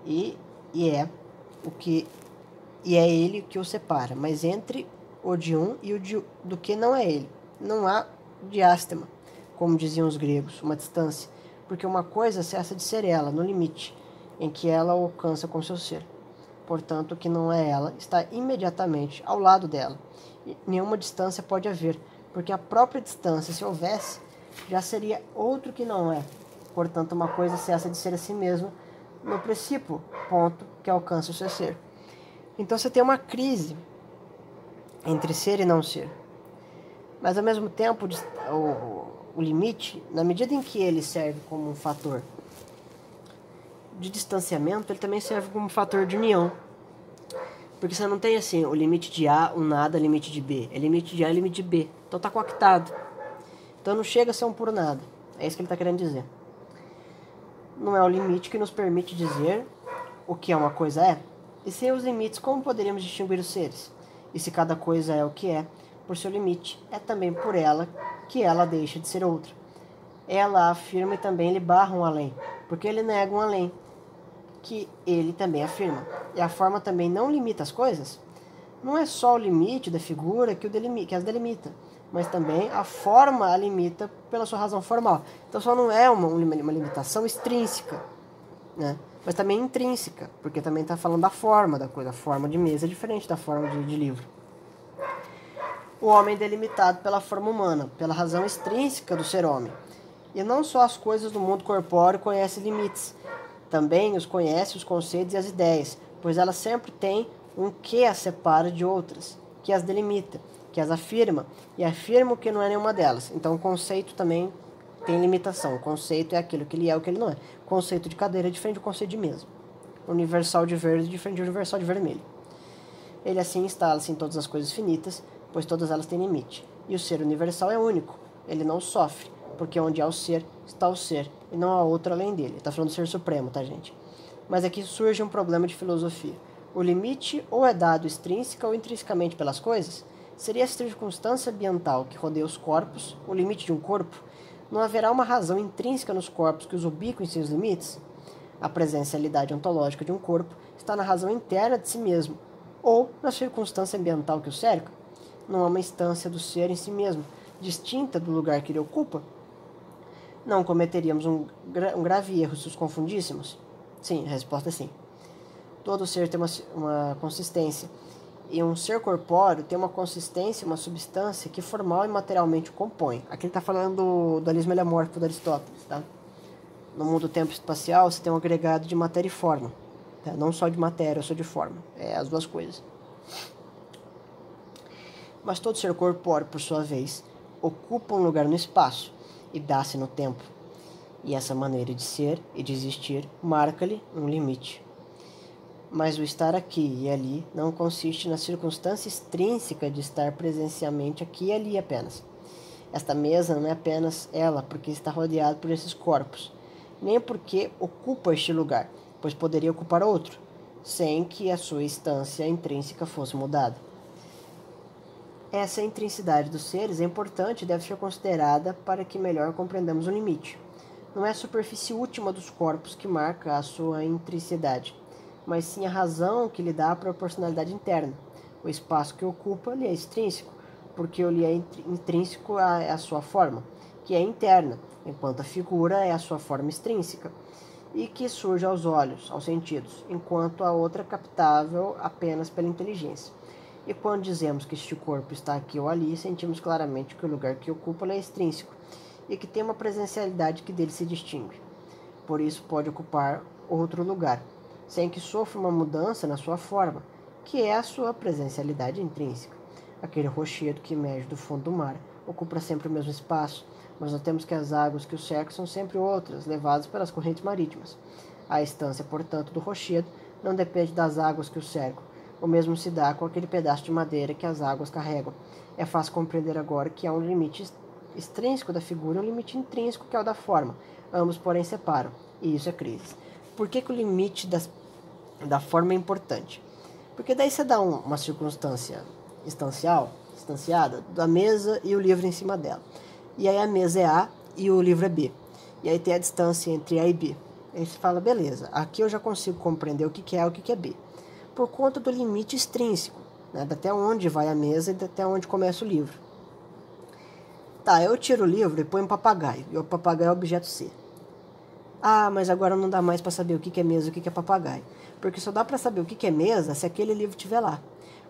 E é ele que o separa, mas entre o de um e o do que não é ele. Não há diástema, como diziam os gregos, uma distância, porque uma coisa cessa de ser ela, no limite, em que ela alcança com seu ser. Portanto, o que não é ela está imediatamente ao lado dela. E nenhuma distância pode haver, porque a própria distância, se houvesse, já seria outro que não é. Portanto, uma coisa cessa de ser a si mesma no princípio, ponto que alcança o seu ser. Então você tem uma crise entre ser e não ser. Mas ao mesmo tempo, o limite, na medida em que ele serve como um fator de distanciamento, ele também serve como um fator de união. Porque você não tem assim o limite de A, o nada, limite de B. É limite de A e limite de B. Então está coactado. Então não chega a ser um puro nada. É isso que ele está querendo dizer. Não é o limite que nos permite dizer o que uma coisa é. E sem os limites, como poderíamos distinguir os seres? E se cada coisa é o que é, por seu limite, é também por ela que ela deixa de ser outra. Ela afirma e também lhe barra um além, porque ele nega um além, que ele também afirma. E a forma também não limita as coisas? Não é só o limite da figura que as delimita, mas também a forma a limita pela sua razão formal. Então só não é uma limitação extrínseca, né? mas também intrínseca, porque também está falando da forma da coisa. A forma de mesa é diferente da forma de livro. O homem é delimitado pela forma humana, pela razão extrínseca do ser homem. E não só as coisas do mundo corpóreo conhecem limites, também os conhece os conceitos e as ideias, pois elas sempre têm um que as separa de outras, que as delimita, que as afirma, e afirma o que não é nenhuma delas. Então o conceito também tem limitação. O conceito é aquilo que ele é, o que ele não é. O conceito de cadeira é diferente do conceito de mesa. O universal de verde é diferente do universal de vermelho. Ele assim instala-se em todas as coisas finitas, pois todas elas têm limite. E o ser universal é único. Ele não sofre, porque onde há o ser, está o ser, e não há outro além dele. Está falando do ser supremo, tá, gente? Mas aqui surge um problema de filosofia. O limite ou é dado extrínseca ou intrinsecamente pelas coisas? Seria essa circunstância ambiental que rodeia os corpos, o limite de um corpo? Não haverá uma razão intrínseca nos corpos que os ubique em seus limites? A presencialidade ontológica de um corpo está na razão interna de si mesmo, ou na circunstância ambiental que o cerca? Não há uma instância do ser em si mesmo, distinta do lugar que ele ocupa? Não cometeríamos um grave erro se os confundíssemos? Sim, a resposta é sim. Todo ser tem uma consistência, e um ser corpóreo tem uma consistência, uma substância que formal e materialmente o compõe. Aqui ele está falando do dualismo heliomórfico de Aristóteles. Tá? No mundo tempo espacial, você tem um agregado de matéria e forma. Tá? Não só de matéria, só de forma. É as duas coisas. Mas todo ser corpóreo, por sua vez, ocupa um lugar no espaço e dá-se no tempo. E essa maneira de ser e de existir marca-lhe um limite. Mas o estar aqui e ali não consiste na circunstância extrínseca de estar presencialmente aqui e ali apenas. Esta mesa não é apenas ela porque está rodeada por esses corpos, nem porque ocupa este lugar, pois poderia ocupar outro, sem que a sua instância intrínseca fosse mudada. Essa intrinsidade dos seres é importante e deve ser considerada para que melhor compreendamos o limite. Não é a superfície última dos corpos que marca a sua intrinsidade, mas sim a razão que lhe dá a proporcionalidade interna. O espaço que ocupa lhe é extrínseco, porque lhe é intrínseco à sua forma, que é interna, enquanto a figura é a sua forma extrínseca, e que surge aos olhos, aos sentidos, enquanto a outra é captável apenas pela inteligência. E quando dizemos que este corpo está aqui ou ali, sentimos claramente que o lugar que ocupa é extrínseco, e que tem uma presencialidade que dele se distingue. Por isso pode ocupar outro lugar, sem que sofra uma mudança na sua forma, que é a sua presencialidade intrínseca. Aquele rochedo que emerge do fundo do mar ocupa sempre o mesmo espaço, mas notamos que as águas que o cercam são sempre outras, levadas pelas correntes marítimas. A estância, portanto, do rochedo não depende das águas que o cercam. O mesmo se dá com aquele pedaço de madeira que as águas carregam. É fácil compreender agora que há um limite extrínseco da figura e um limite intrínseco que é o da forma. Ambos, porém, separam, e isso é crise. Por que o limite da forma é importante? Porque daí você dá uma circunstância instanciada da mesa e o livro em cima dela. E aí a mesa é A e o livro é B. E aí tem a distância entre A e B. Aí você fala, beleza, aqui eu já consigo compreender o que é A e o que é B. Por conta do limite extrínseco, né, até onde vai a mesa e até onde começa o livro. Tá, eu tiro o livro e ponho um papagaio, e o papagaio é o objeto C. Ah, mas agora não dá mais para saber o que é mesa e o que é papagaio. Porque só dá para saber o que é mesa se aquele livro estiver lá.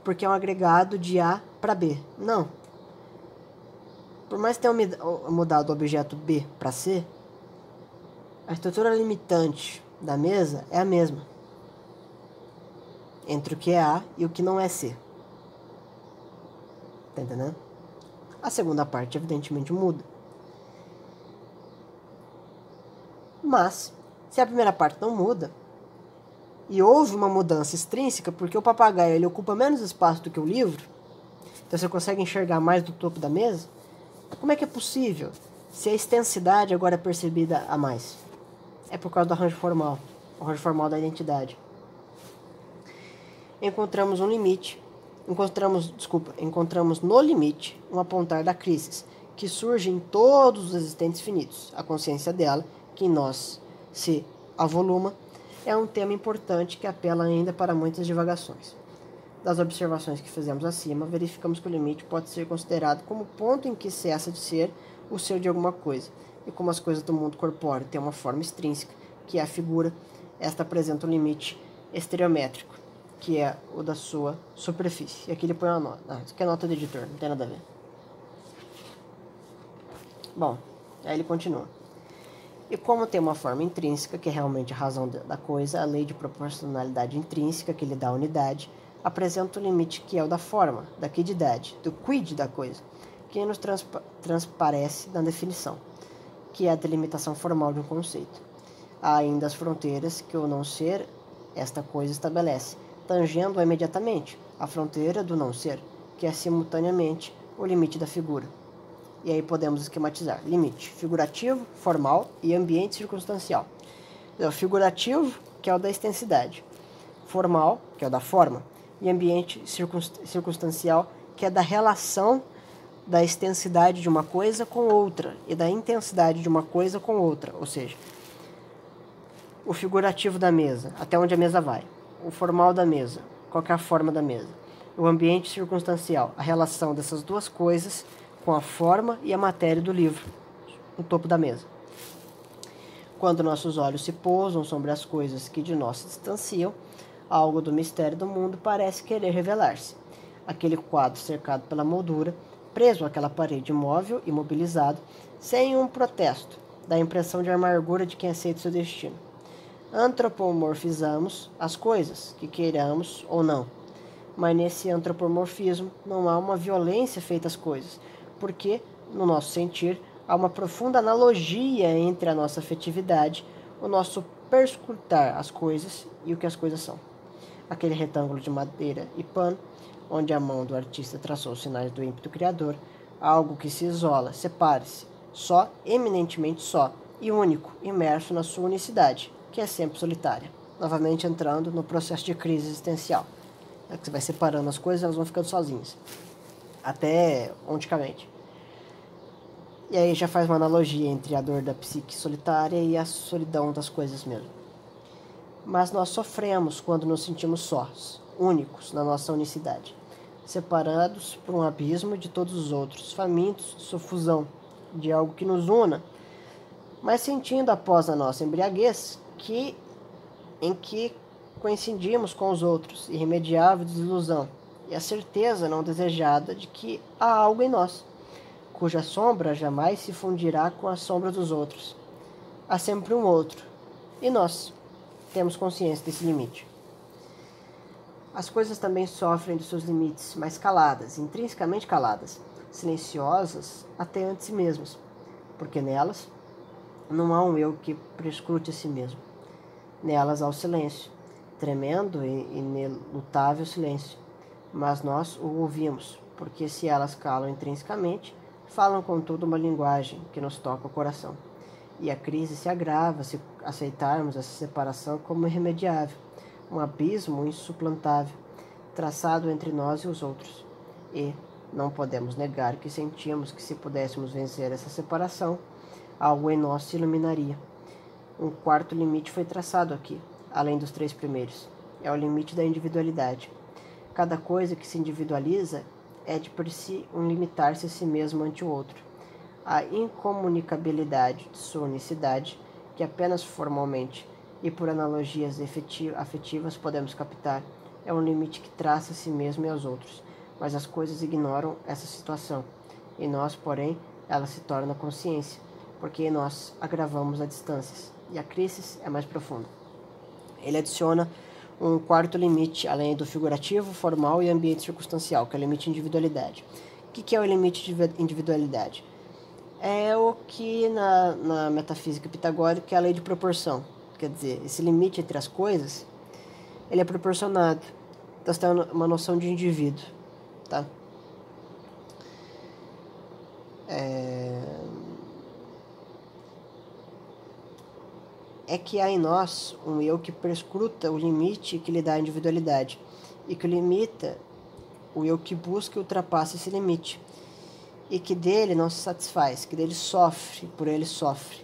Porque é um agregado de A para B. Não. Por mais que tenha mudado o objeto B para C, a estrutura limitante da mesa é a mesma. Entre o que é A e o que não é C. Tá entendendo? A segunda parte, evidentemente, muda. Mas, se a primeira parte não muda, e houve uma mudança extrínseca, porque o papagaio ele ocupa menos espaço do que o livro, então você consegue enxergar mais do topo da mesa, como é que é possível se a extensidade agora é percebida a mais? É por causa do arranjo formal, o arranjo formal da identidade. Encontramos no limite um apontar da crise, que surge em todos os existentes finitos. A consciência dela, que em nós se avoluma, é um tema importante que apela ainda para muitas divagações. Das observações que fizemos acima, verificamos que o limite pode ser considerado como o ponto em que cessa de ser o ser de alguma coisa, e como as coisas do mundo corpóreo têm uma forma extrínseca, que é a figura, esta apresenta um limite estereométrico, que é o da sua superfície. E aqui ele põe uma nota. Isso aqui é nota do editor, não tem nada a ver. Bom, aí ele continua. E como tem uma forma intrínseca, que é realmente a razão da coisa, a lei de proporcionalidade intrínseca, que lhe dá a unidade, apresenta um limite que é o da forma, da quididade, do quid da coisa, que nos transparece na definição, que é a delimitação formal de um conceito. Há ainda as fronteiras que o não ser, esta coisa estabelece, tangendo-a imediatamente, a fronteira do não ser, que é simultaneamente o limite da figura. E aí podemos esquematizar. Limite figurativo, formal e ambiente circunstancial. Então, figurativo, que é o da extensidade. Formal, que é o da forma. E ambiente circunstancial, que é da relação da extensidade de uma coisa com outra e da intensidade de uma coisa com outra. Ou seja, o figurativo da mesa, até onde a mesa vai. O formal da mesa, qual é a forma da mesa. O ambiente circunstancial, a relação dessas duas coisas com a forma e a matéria do livro, no topo da mesa. Quando nossos olhos se pousam sobre as coisas que de nós se distanciam, algo do mistério do mundo parece querer revelar-se. Aquele quadro cercado pela moldura, preso àquela parede imóvel, imobilizado, sem um protesto, dá a impressão de amargura de quem aceita seu destino. Antropomorfizamos as coisas, que queiramos ou não. Mas nesse antropomorfismo não há uma violência feita às coisas, porque, no nosso sentir, há uma profunda analogia entre a nossa afetividade, o nosso perscrutar as coisas e o que as coisas são. Aquele retângulo de madeira e pano, onde a mão do artista traçou os sinais do ímpeto criador, algo que se isola, separe-se, só, eminentemente só, e único, imerso na sua unicidade, que é sempre solitária. Novamente entrando no processo de crise existencial. É que você vai separando as coisas, elas vão ficando sozinhas. Até onticamente. E aí já faz uma analogia entre a dor da psique solitária e a solidão das coisas mesmo. Mas nós sofremos quando nos sentimos sós, únicos na nossa unicidade, separados por um abismo de todos os outros, famintos de sufusão, de algo que nos una, mas sentindo após a nossa embriaguez em que coincidimos com os outros, irremediável desilusão, e a certeza não desejada de que há algo em nós, cuja sombra jamais se fundirá com a sombra dos outros. Há sempre um outro, e nós temos consciência desse limite. As coisas também sofrem dos seus limites, mas caladas, intrinsecamente caladas, silenciosas até ante si mesmas, porque nelas não há um eu que prescrute a si mesmo. Nelas há o silêncio, tremendo e inelutável silêncio, mas nós o ouvimos, porque se elas calam intrinsecamente, falam contudo uma linguagem que nos toca o coração. E a crise se agrava se aceitarmos essa separação como irremediável, um abismo insuplantável, traçado entre nós e os outros. E não podemos negar que sentimos que se pudéssemos vencer essa separação, algo em nós se iluminaria. Um quarto limite foi traçado aqui, além dos três primeiros. É o limite da individualidade. Cada coisa que se individualiza é de por si um limitar-se a si mesmo ante o outro. A incomunicabilidade de sua unicidade, que apenas formalmente e por analogias afetivas podemos captar, é um limite que traça a si mesmo e aos outros, mas as coisas ignoram essa situação. Em nós, porém, ela se torna consciência, porque em nós agravamos as distâncias, e a crise é mais profunda. Ele adiciona um quarto limite, além do figurativo, formal e ambiente circunstancial, que é o limite de individualidade. O que é o limite de individualidade? É o que na metafísica pitagórica é a lei de proporção. Quer dizer, esse limite entre as coisas, ele é proporcionado. Então você tem uma noção de indivíduo, tá? É que há em nós um eu que perscruta o limite que lhe dá a individualidade e que limita o eu que busca e ultrapassa esse limite e que dele não se satisfaz, que dele sofre, por ele sofre.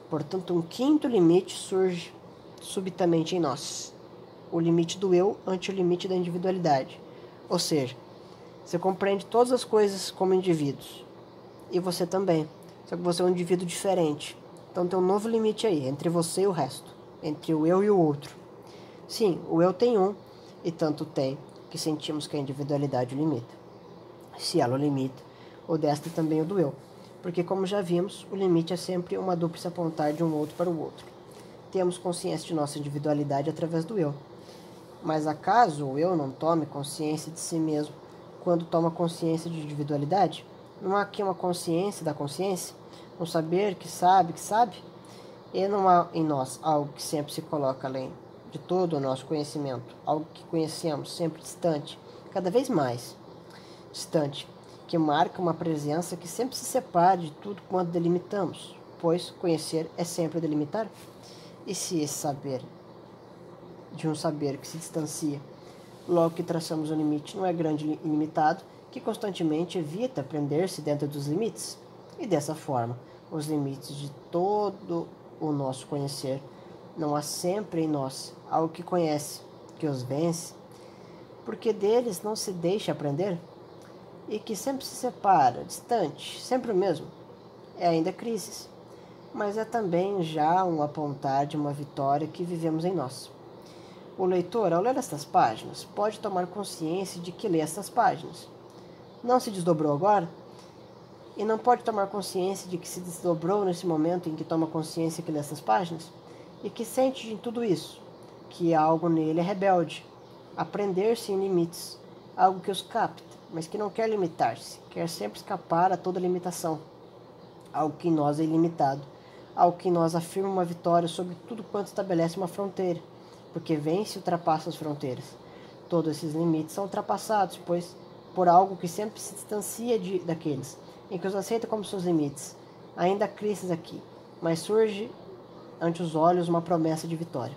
Portanto, um quinto limite surge subitamente em nós, o limite do eu ante o limite da individualidade. Ou seja, você compreende todas as coisas como indivíduos, e você também, só que você é um indivíduo diferente. Então tem um novo limite aí, entre você e o resto. entre o eu e o outro. Sim, o eu tem um, e tanto tem, que sentimos que a individualidade o limita. Se ela o limita, o desta também o do eu. Porque, como já vimos, o limite é sempre uma dupla se apontar de um outro para o outro. Temos consciência de nossa individualidade através do eu. Mas acaso o eu não tome consciência de si mesmo quando toma consciência de individualidade? Não há aqui uma consciência da consciência? Um saber que sabe? E não há em nós algo que sempre se coloca além de todo o nosso conhecimento, algo que conhecemos, sempre distante, cada vez mais distante, que marca uma presença que sempre se separa de tudo quanto delimitamos, pois conhecer é sempre delimitar? E se esse saber, de um saber que se distancia, logo que traçamos o limite, não é grande e ilimitado, que constantemente evita prender-se dentro dos limites? E dessa forma, os limites de todo o nosso conhecer, não há sempre em nós algo que conhece, que os vence, porque deles não se deixa aprender, e que sempre se separa, distante, sempre o mesmo. É ainda crise, mas é também já um apontar de uma vitória que vivemos em nós. O leitor, ao ler estas páginas, pode tomar consciência de que lê estas páginas. Não se desdobrou agora? E não pode tomar consciência de que se desdobrou nesse momento em que toma consciência que lê essas páginas? E que sente em tudo isso? Que algo nele é rebelde, a prender-se em limites, algo que os capta, mas que não quer limitar-se, quer sempre escapar a toda limitação. Algo que em nós é ilimitado, algo que em nós afirma uma vitória sobre tudo quanto estabelece uma fronteira, porque vence e ultrapassa as fronteiras. Todos esses limites são ultrapassados, pois por algo que sempre se distancia daqueles, em que os aceita como seus limites. Ainda há crises aqui, mas surge ante os olhos uma promessa de vitória.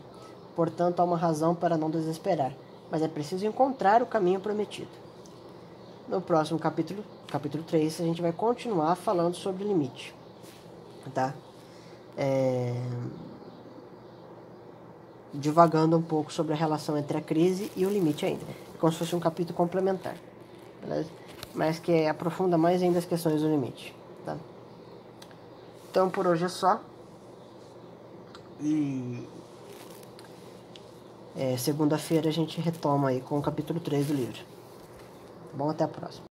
Portanto, há uma razão para não desesperar, mas é preciso encontrar o caminho prometido. No próximo capítulo 3, a gente vai continuar falando sobre limite, tá? Divagando um pouco sobre a relação entre a crise e o limite ainda, como se fosse um capítulo complementar, beleza? Mas que aprofunda mais ainda as questões do limite, tá? Então por hoje é só, e segunda-feira a gente retoma aí com o capítulo 3 do livro. Bom, até a próxima.